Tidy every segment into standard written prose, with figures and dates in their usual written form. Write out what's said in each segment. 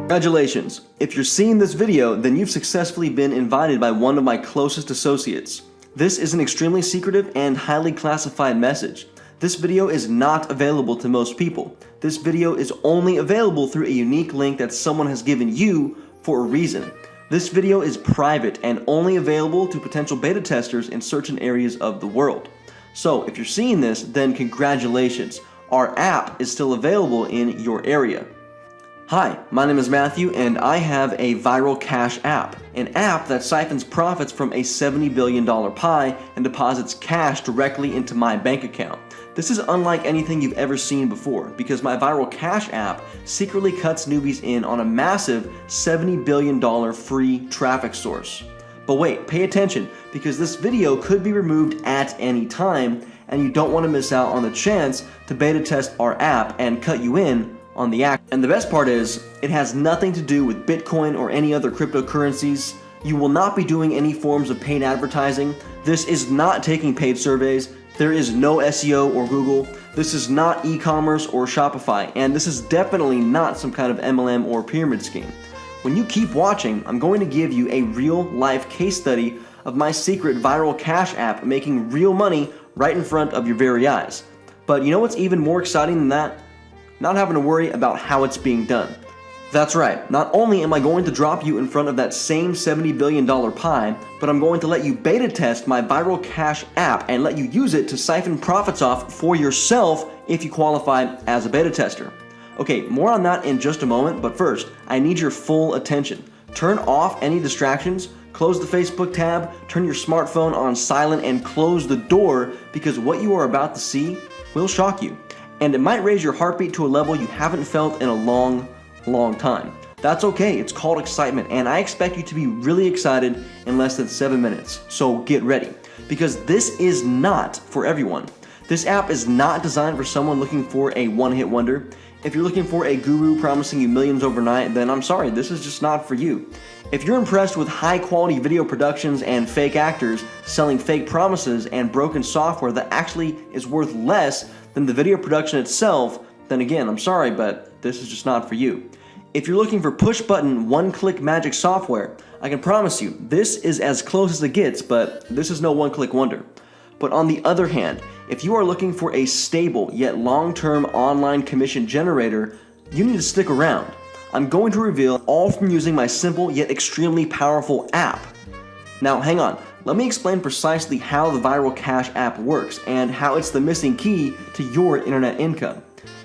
Congratulations! If you're seeing this video, then you've successfully been invited by one of my closest associates. This is an extremely secretive and highly classified message. This video is not available to most people. This video is only available through a unique link that someone has given you for a reason. This video is private and only available to potential beta testers in certain areas of the world. So if you're seeing this, then congratulations. Our app is still available in your area. Hi, my name is Matthew and I have a viral cash app, an app that siphons profits from a $70 billion pie and deposits cash directly into my bank account. This is unlike anything you've ever seen before because my viral cash app secretly cuts newbies in on a massive $70 billion free traffic source. But wait, pay attention because this video could be removed at any time and you don't want to miss out on the chance to beta test our app and cut you in on the act. And the best part is, it has nothing to do with Bitcoin or any other cryptocurrencies. You will not be doing any forms of paid advertising. This is not taking paid surveys. There is no SEO or Google. This is not e-commerce or Shopify. And this is definitely not some kind of MLM or pyramid scheme. When you keep watching, I'm going to give you a real life case study of my secret viral cash app making real money right in front of your very eyes. But you know what's even more exciting than that? Not having to worry about how it's being done. That's right, not only am I going to drop you in front of that same $70 billion pie, but I'm going to let you beta test my viral cash app and let you use it to siphon profits off for yourself if you qualify as a beta tester. Okay, more on that in just a moment, but first, I need your full attention. Turn off any distractions, close the Facebook tab, turn your smartphone on silent, and close the door because what you are about to see will shock you. And it might raise your heartbeat to a level you haven't felt in a long time. That's okay, it's called excitement, and I expect you to be really excited in less than 7 minutes. So get ready, because this is not for everyone. This app is not designed for someone looking for a one-hit wonder. If you're looking for a guru promising you millions overnight, then I'm sorry, this is just not for you. If you're impressed with high-quality video productions and fake actors selling fake promises and broken software that actually is worth less than the video production itself, then again, I'm sorry, but this is just not for you. If you're looking for push-button, one-click magic software, I can promise you, this is as close as it gets, but this is no one-click wonder. But on the other hand, if you are looking for a stable yet long-term online commission generator, you need to stick around. I'm going to reveal all from using my simple yet extremely powerful app. Now hang on, let me explain precisely how the viral cash app works and how it's the missing key to your internet income.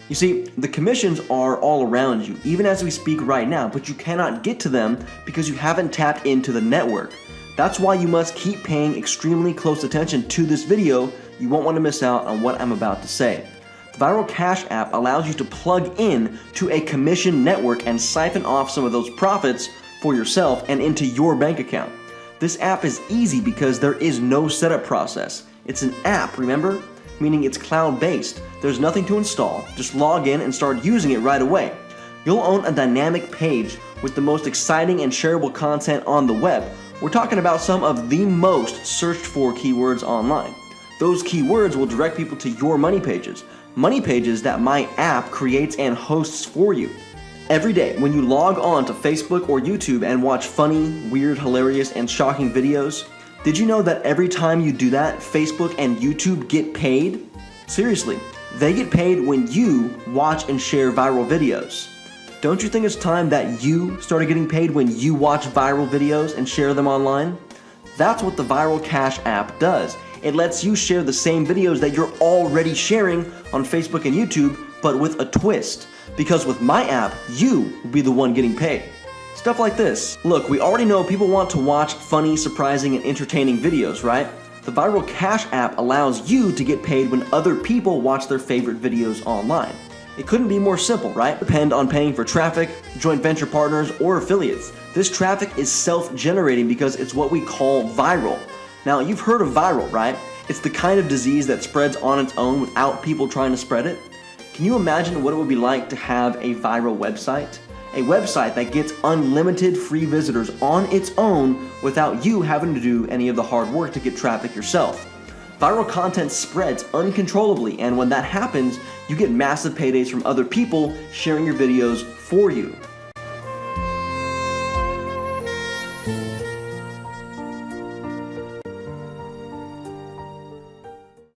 You see, the commissions are all around you, even as we speak right now, but you cannot get to them because you haven't tapped into the network. That's why you must keep paying extremely close attention to this video. You won't want to miss out on what I'm about to say. The viral cash app allows you to plug in to a commission network and siphon off some of those profits for yourself and into your bank account. This app is easy because there is no setup process. It's an app, remember? Meaning it's cloud-based. There's nothing to install. Just log in and start using it right away. You'll own a dynamic page with the most exciting and shareable content on the web. We're talking about some of the most searched for keywords online. Those keywords will direct people to your money pages that my app creates and hosts for you. Every day when you log on to Facebook or YouTube and watch funny, weird, hilarious, and shocking videos, did you know that every time you do that, Facebook and YouTube get paid? Seriously, they get paid when you watch and share viral videos. Don't you think it's time that you started getting paid when you watch viral videos and share them online? That's what the Viral Cash app does. It lets you share the same videos that you're already sharing on Facebook and YouTube, but with a twist. Because with my app, you will be the one getting paid. Stuff like this. Look, we already know people want to watch funny, surprising, and entertaining videos, right? The Viral Cash app allows you to get paid when other people watch their favorite videos online. It couldn't be more simple, right? Depend on paying for traffic, joint venture partners, or affiliates. This traffic is self-generating because it's what we call viral. Now, you've heard of viral, right? It's the kind of disease that spreads on its own without people trying to spread it. Can you imagine what it would be like to have a viral website? A website that gets unlimited free visitors on its own without you having to do any of the hard work to get traffic yourself. Viral content spreads uncontrollably, and when that happens, you get massive paydays from other people sharing your videos for you.